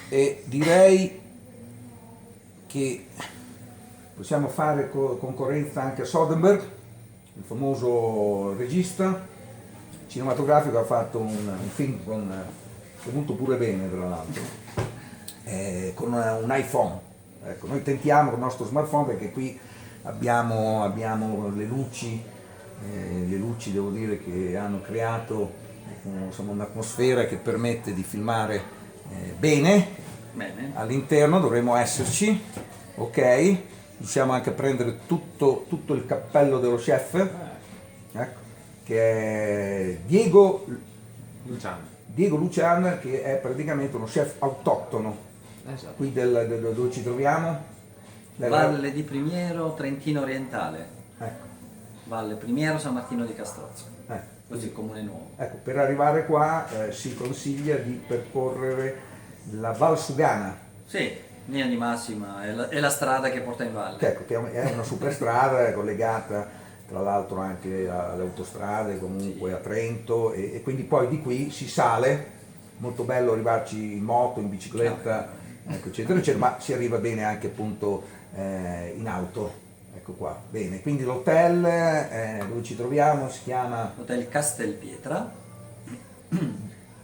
e direi che possiamo fare concorrenza anche a Soderbergh, il famoso regista cinematografico. Ha fatto un film che è venuto pure bene, tra l'altro, con un iPhone. Ecco, noi tentiamo con il nostro smartphone, perché qui abbiamo le luci devo dire che hanno creato insomma, un'atmosfera che permette di filmare bene. Bene. All'interno dovremo esserci, ok? Riusciamo anche a prendere tutto il cappello dello chef, ecco, che è Luciano. Diego Lucian, che è praticamente uno chef autoctono Esatto. qui dove ci troviamo. Valle di Primiero, Trentino Orientale. Ecco, Valle Primiero, San Martino di Castrozzo. ecco. Così il comune nuovo. Ecco, per arrivare qua si consiglia di percorrere la Val Sugana, Sì, linea di massima, è la strada che porta in valle. che è una superstrada collegata tra l'altro anche alle autostrade, comunque a Trento, e quindi poi di qui si sale, molto bello arrivarci in moto, in bicicletta, ecco, eccetera, eccetera, ma si arriva bene anche appunto in auto. Ecco qua, bene, quindi l'hotel dove ci troviamo si chiama... Hotel Castelpietra.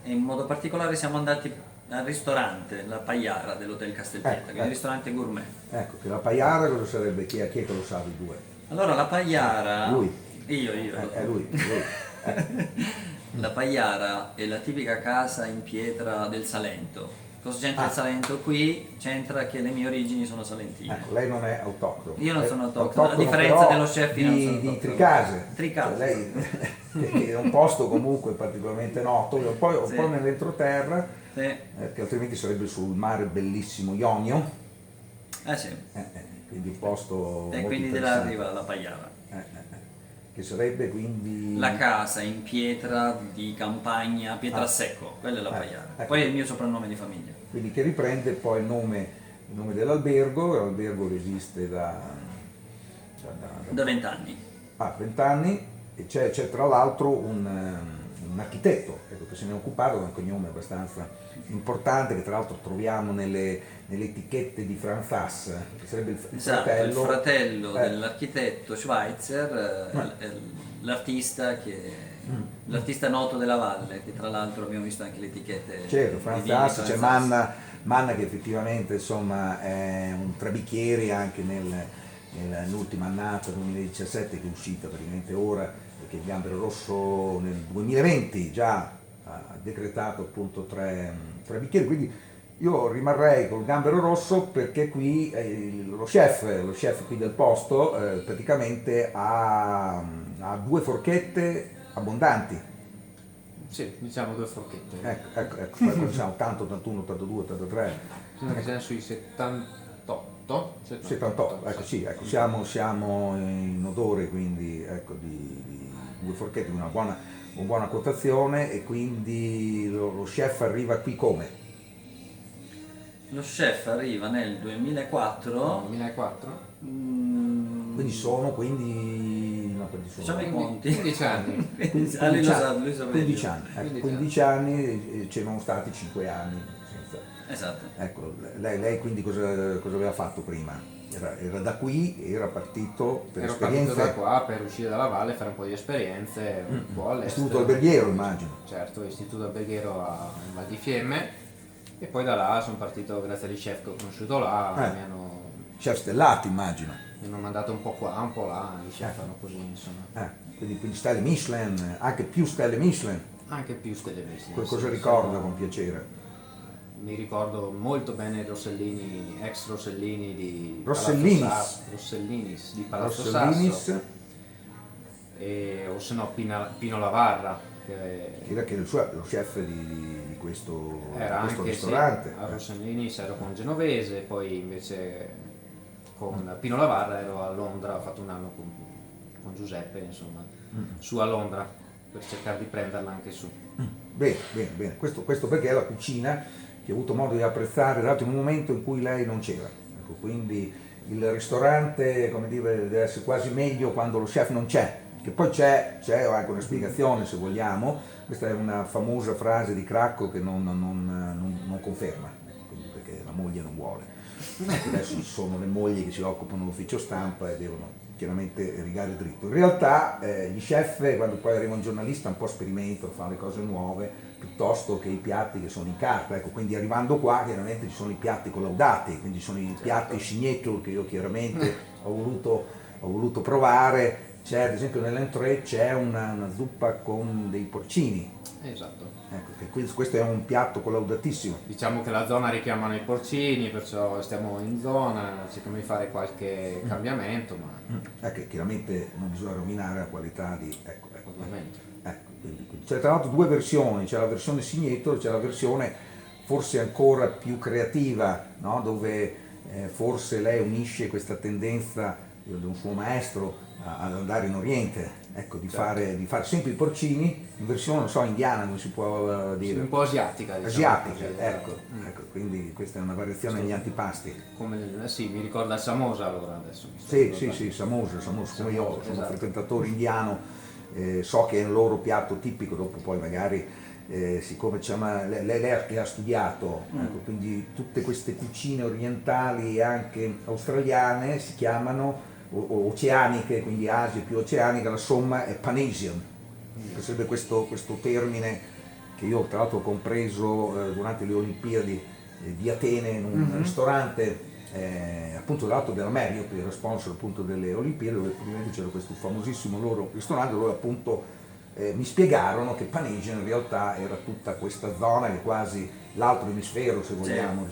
E in modo particolare siamo andati al ristorante, la Pagliara dell'Hotel Castelpietra, che è un ecco. ristorante gourmet. Ecco, che la Paiara cosa sarebbe? Chi è che lo sa di due? Allora la Pagliara... Lui. Io. È lui. La Pagliara è la tipica casa in pietra del Salento. Cosa c'entra il Salento qui? C'entra che le mie origini sono salentine. Ecco, lei non è autoctono. Io non È sono autoctono, a differenza però dello chef io non sono di autoctono. Tricase. Tricase. Cioè, lei è un posto comunque particolarmente noto, un Sì. po' nell'entroterra, Sì. che altrimenti sarebbe sul mare bellissimo Ionio, Sì. quindi un posto E molto quindi da là interessante. arriva la Pagliara. Che sarebbe quindi... La casa in pietra di campagna, pietra a secco, quella è la Pagliara. ecco. Poi è il mio soprannome di famiglia. Quindi che riprende poi il nome dell'albergo. L'albergo che esiste Da 20 anni. 20 anni, e c'è tra l'altro un architetto, ecco, che se ne è occupato, con un cognome abbastanza importante, che tra l'altro troviamo nelle etichette di Franz Haas, che sarebbe il Esatto, il fratello eh, dell'architetto Schweitzer, è l'artista noto della valle, che tra l'altro abbiamo visto anche le etichette. certo, di Franz vini Haas, Franz c'è Haas. Manna che effettivamente insomma è un trabicchieri anche nell'ultima annata 2017, che è uscita praticamente ora, perché il Gambero Rosso nel 2020 già ha decretato appunto tre bicchieri, quindi io rimarrei col Gambero Rosso, perché qui lo chef qui del posto praticamente ha due forchette abbondanti. Sì, diciamo 2 forchette. Ecco, poi diciamo 80, 81, 82, 83, Sembra che siano sui 78. 78, ecco sì, ecco, siamo in odore quindi ecco, di due forchette, di una buona quotazione, e quindi lo chef arriva qui come? Lo chef arriva nel 2004. 2004? Quindi sono, no, quindi sono Facciamo i conti. 15 anni. 15 lui lo sa meglio. 15 anni, ecco, 15 anni, c'erano stati 5 anni senza. Esatto. Ecco, lei quindi cosa aveva fatto prima? Era da qui, era partito per Ero partito esperienze. da qua per uscire dalla valle, fare un po' di esperienze, un po' all'estero. Istituto alberghiero, immagino. Certo, istituto alberghiero a Val di Fiemme, e poi da là sono partito grazie agli chef che ho conosciuto là, Chef stellati, immagino. mi hanno mandato un po' qua, un po' là, i chef fanno così insomma. Quindi stelle Michelin, anche più stelle Michelin. Anche più stelle Michelin. Cosa sì, ricorda sono- con piacere? Mi ricordo molto bene i Rossellini, ex Rossellini di Rossellinis. Palazzo Sasso, Rossellinis di Palazzo Rossellinis, Sasso, o se no Pino Lavarra, che era che lo chef di questo era anche sì, ristorante. a Rossellinis ero con Genovese, poi invece con Pino Lavarra ero a Londra, ho fatto un anno con Giuseppe, insomma, su a Londra, per cercare di prenderla anche su. Bene. Questo perché è la cucina che ho avuto modo di apprezzare, tra l'altro in un momento in cui lei non c'era. Ecco, quindi il ristorante, come dire, deve essere quasi meglio quando lo chef non c'è, che poi c'è anche una spiegazione se vogliamo. Questa è una famosa frase di Cracco che non conferma. Quindi moglie non vuole. Adesso ci sono le mogli che si occupano dell'ufficio stampa e devono chiaramente rigare dritto. In realtà gli chef, quando poi arriva un giornalista, un po' sperimentano, fanno le cose nuove, piuttosto che i piatti che sono in carta. Ecco, quindi arrivando qua chiaramente ci sono i piatti collaudati, quindi ci sono i piatti signature che io chiaramente ho voluto provare. C'è ad esempio nell'entrée c'è una zuppa con dei porcini. Esatto. Ecco, che questo è un piatto collaudatissimo. Diciamo che la zona richiamano i porcini, perciò stiamo in zona, cerchiamo di fare qualche cambiamento, ma Che chiaramente non bisogna rovinare la qualità di... Ecco. ovviamente. Quindi c'è tra l'altro due versioni, c'è la versione signature, c'è la versione forse ancora più creativa, no? Dove forse lei unisce questa tendenza di un suo maestro ad andare in Oriente, ecco, di fare sempre i porcini in versione, non so, indiana, come si può dire. Un po' asiatica, diciamo. Asiatica, Così, ecco, quindi questa è una variazione negli antipasti. sì, mi ricorda il samosa allora adesso. Sì, samosa, come io sono frequentatore indiano, so che è il loro piatto tipico, dopo poi magari, siccome lei ha studiato, ecco, quindi tutte queste cucine orientali e anche australiane si chiamano oceaniche, quindi Asia più oceanica, la somma è Panasian, che sarebbe questo termine che io tra l'altro ho compreso durante le Olimpiadi di Atene in un ristorante appunto dall'alto della Marriott, il sponsor appunto delle Olimpiadi, dove praticamente c'era questo famosissimo loro ristorante dove appunto mi spiegarono che Panasian in realtà era tutta questa zona che è quasi l'altro emisfero, se vogliamo,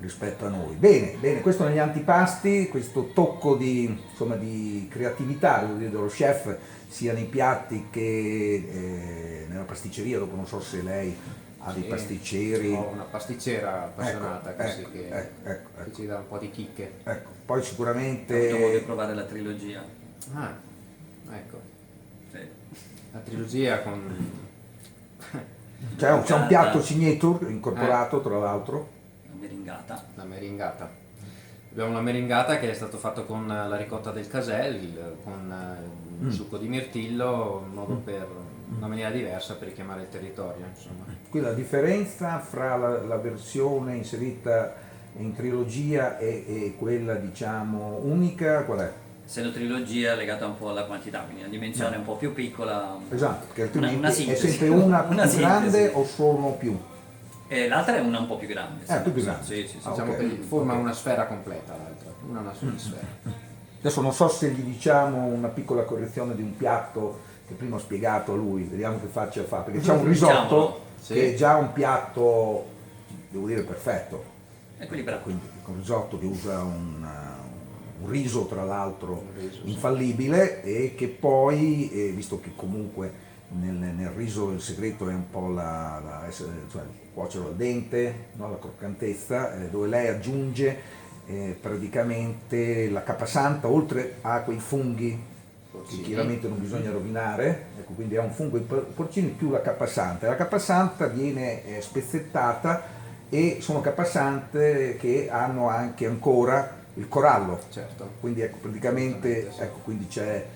rispetto a noi. Bene, questo negli antipasti, questo tocco di creatività, devo dire, dello chef, sia nei piatti che nella pasticceria. Dopo non so se lei ha dei pasticceri. Ho una pasticcera appassionata così ecco, che ci dà un po' di chicche. Ecco, poi Ho avuto modo di sicuramente provare la trilogia. Ah, ecco, Sì. la trilogia con... c'è un piatto signature incorporato tra l'altro. La meringata. La meringata. Abbiamo una meringata che è stato fatto con la ricotta del Casel, con il succo di mirtillo, in modo per una maniera diversa per richiamare il territorio, insomma. Qui la differenza fra la versione inserita in trilogia e quella diciamo unica qual è? Essendo trilogia legata un po' alla quantità, quindi una dimensione un po' più piccola. Esatto, perché altrimenti una è sintesi. sempre una più Una sintesi. grande o sono più? E l'altra è una un po' più grande. Più grande. Sì. Diciamo ok. che forma una sfera completa l'altra, una sola sfera. Adesso non so se gli diciamo una piccola correzione di un piatto che prima ho spiegato a lui, vediamo che faccia fa, perché c'è un risotto Diciamolo. che è già un piatto, devo dire, perfetto. Equilibrato. Quindi con risotto che usa un riso tra l'altro Un riso, sì. infallibile e che poi, visto che comunque nel riso il segreto è un po' cioè, cuocerlo al dente, no? La croccantezza, dove lei aggiunge praticamente la capasanta, oltre a quei funghi che Porcini. chiaramente non bisogna rovinare, ecco, quindi è un fungo di porcini più la capasanta. La capasanta viene spezzettata e sono capasante che hanno anche ancora il corallo, Certo. quindi ecco, praticamente Esattamente, sì. ecco, quindi c'è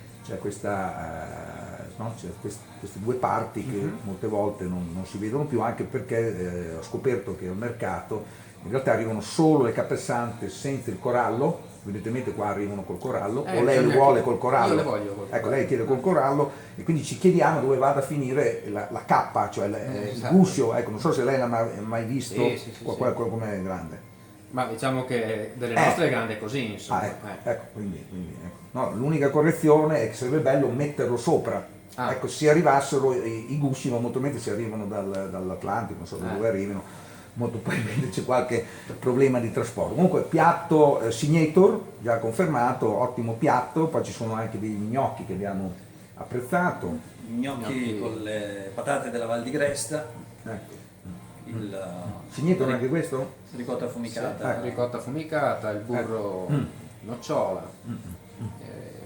questa no? C'è queste due parti che molte volte non si vedono più, anche perché ho scoperto che al mercato in realtà arrivano solo le capesante senza il corallo, evidentemente qua arrivano col corallo, o lei le bisogna vuole che- col corallo. io le voglio col Ecco, corallo. lei chiede col corallo e quindi ci chiediamo dove vada a finire la cappa, cioè il Esatto. guscio, ecco, non so se lei l'ha mai visto, Sì, quello come è grande. Ma diciamo che delle nostre è grande così, insomma. Ecco, quindi, ecco. No, l'unica correzione è che sarebbe bello metterlo sopra. Ah. Ecco, se arrivassero i gusci, ma molto probabilmente se arrivano dall'Atlantico, non so da dove arrivino, molto probabilmente c'è qualche problema di trasporto. Comunque piatto signature, già confermato, ottimo piatto, poi ci sono anche dei gnocchi che abbiamo apprezzato. Gnocchi con le patate della Val di Gresta, Ecco. il Signature anche questo? ricotta affumicata. Ricotta affumicata, il burro nocciola,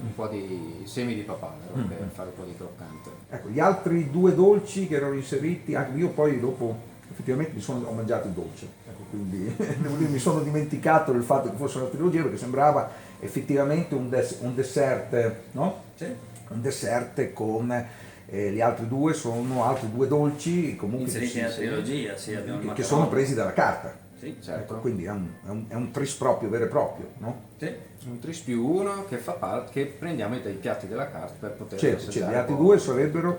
un po' di semi di papavero per fare un po' di croccante. Ecco, gli altri due dolci che erano inseriti, anche io poi dopo effettivamente ho mangiato il dolce, ecco, quindi devo dire, mi sono dimenticato del fatto che fosse una trilogia perché sembrava effettivamente un dessert, no? Sì. Un dessert con gli altri due sono altri due dolci comunque Inseriti nella trilogia, sì, abbiamo che il sono macaron. presi dalla carta. Sì, certo. quindi è un tris proprio, vero e proprio, no? sì. Un tris più uno che fa parte, che prendiamo dai piatti della carta per poter Certo, assaggiare gli altri un po'. due sarebbero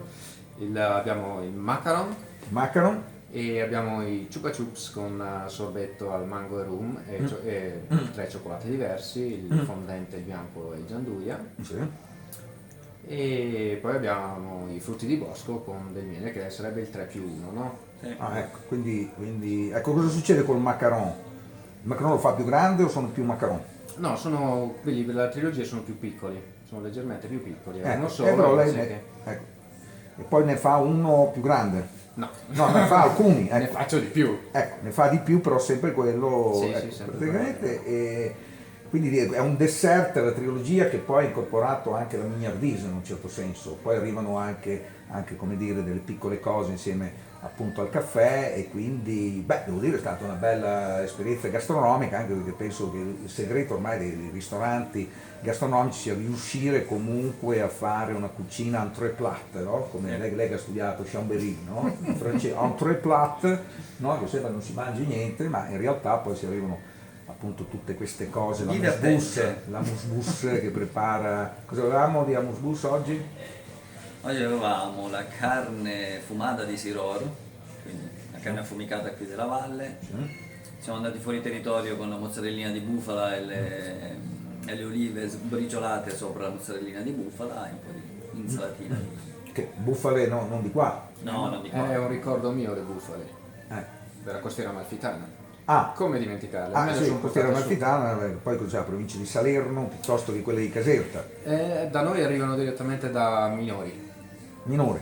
Abbiamo il macaron macaron, e abbiamo i chupa chups con sorbetto al mango e rum e 3 cioccolati diversi, il fondente, il bianco e il gianduia. sì. E poi abbiamo i frutti di bosco con del miele che sarebbe il 3 più 1, no? Sì. Ah, ecco, quindi ecco cosa succede col macaron? Il macaron lo fa più grande o sono più macaron? No, quelli della trilogia sono più piccoli, sono leggermente più piccoli, Ecco, uno solo. però lei invece ecco. E poi ne fa uno più grande. No, No, ne fa alcuni, ne ecco. faccio di più. Ecco, ne fa di più, però sempre quello. Sì, ecco, sì, sempre praticamente. Quindi è un dessert la trilogia che poi ha incorporato anche la mignardise in un certo senso. Poi arrivano anche come dire, delle piccole cose insieme appunto al caffè e quindi, beh, devo dire è stata una bella esperienza gastronomica, anche perché penso che il segreto ormai dei ristoranti gastronomici sia riuscire comunque a fare una cucina entrée plate, no? Come lei che ha studiato Chambéry, no? In francese, entrée plate, no? Che sembra non si mangi niente, ma in realtà poi si arrivano appunto tutte queste cose, Divertente. la mousbous che prepara. Cosa avevamo di mousbous oggi? Oggi avevamo la carne fumata di Siror, quindi la carne affumicata qui della valle. Siamo andati fuori territorio con la mozzarellina di bufala e le olive sbriciolate sopra la mozzarellina di bufala e un po' di insalatina. Che bufale no, non di qua. No, non di qua. È un ricordo mio le bufale, Eh. della costiera amalfitana. Ah, Come dimenticarle? ah Me le sì, sono costiera portate su. amalfitana, poi cos'è la provincia di Salerno piuttosto che quella di Caserta, Da noi arrivano direttamente da Minori, minore,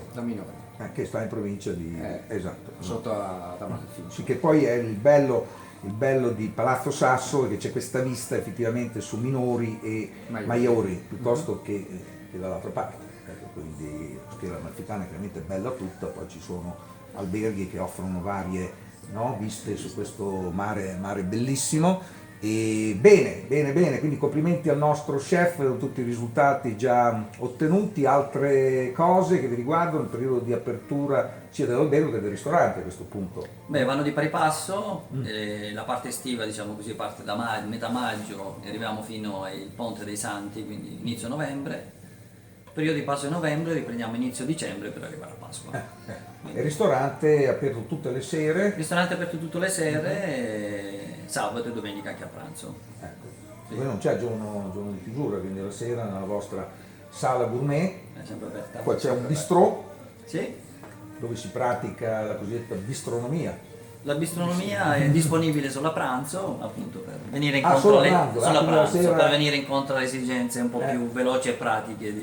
che sta in provincia di. Esatto. sotto ad Amalfi. Sì, che poi è il bello di Palazzo Sasso è che c'è questa vista effettivamente su Minori e Maiori piuttosto che dall'altra parte. Ecco, quindi la costiera amalfitana è veramente bella tutta, poi ci sono alberghi che offrono varie, no, viste su questo mare bellissimo. E bene, quindi complimenti al nostro chef per tutti i risultati già ottenuti, altre cose che vi riguardano il periodo di apertura sia dell'albergo che del ristorante a questo punto. Beh, vanno di pari passo, la parte estiva diciamo così parte da metà maggio e arriviamo fino al Ponte dei Santi, quindi inizio novembre. Periodo di passo di novembre, riprendiamo inizio dicembre per arrivare a Pasqua. Il ristorante è aperto tutte le sere. Il ristorante è aperto tutte le sere, sabato e domenica anche a pranzo. Ecco, poi non c'è giorno di chiusura, quindi la sera nella vostra sala gourmet, È sempre aperta. poi c'è un bistrò Sì, dove si pratica la cosiddetta bistronomia. la bistronomia è disponibile solo a pranzo, appunto per venire solo incontro, a pranzo, solo a quindi la pranzo, sera- per venire incontro alle esigenze un po' più veloci e pratiche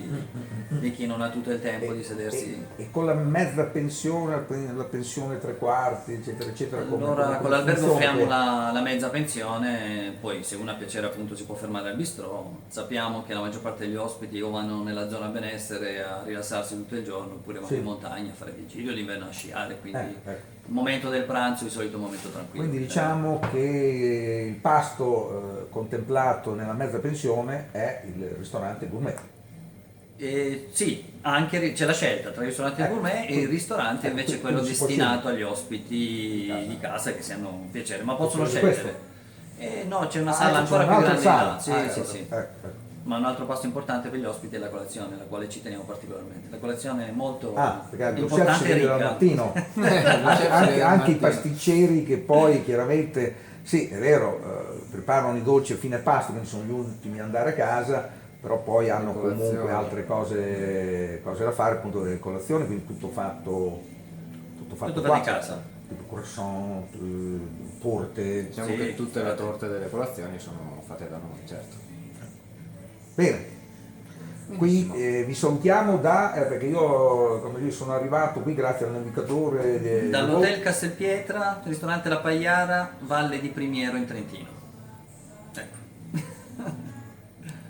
di chi non ha tutto il tempo di sedersi. E con la mezza pensione, la pensione tre quarti, eccetera, eccetera. Allora come con l'albergo funziona? offriamo la mezza pensione, poi se uno ha piacere appunto si può fermare al bistrò. Sappiamo che la maggior parte degli ospiti o vanno nella zona benessere a rilassarsi tutto il giorno oppure vanno Sì. in montagna a fare vigili o d'inverno a sciare, quindi Ecco. il momento del pranzo è il solito momento tranquillo. Quindi diciamo che il pasto contemplato nella mezza pensione è il ristorante gourmet. Sì, anche c'è la scelta tra il ristorante gourmet e il ristorante ecco, invece quindi quello si può destinato agli ospiti di casa che si hanno un piacere, ma possono Questo? scegliere. No, c'è una sala Ecco, ancora c'è più un'altra grande sala. là. Sì, sì, Ecco, sì. ecco. Ma un altro pasto importante per gli ospiti è la colazione, la quale ci teniamo particolarmente. La colazione è molto Perché lo chef si importante e vede dal ricca. mattino. Lo chef si vede anche dal i mattino. pasticceri che poi chiaramente, sì, è vero, preparano i dolci a fine pasto, quindi sono gli ultimi ad andare a casa, però poi hanno Colazione. comunque altre cose da fare, appunto delle colazioni, quindi tutto fatto Tutto qua. fatto in casa. Tipo croissant, torte. Diciamo Sì, che tutte le torte delle colazioni sono fatte da noi, certo. Bene. Qui vi salutiamo perché io come dire, sono arrivato qui grazie all'indicatore Dall'hotel Castelpietra, ristorante La Pagliara, Valle di Primiero in Trentino.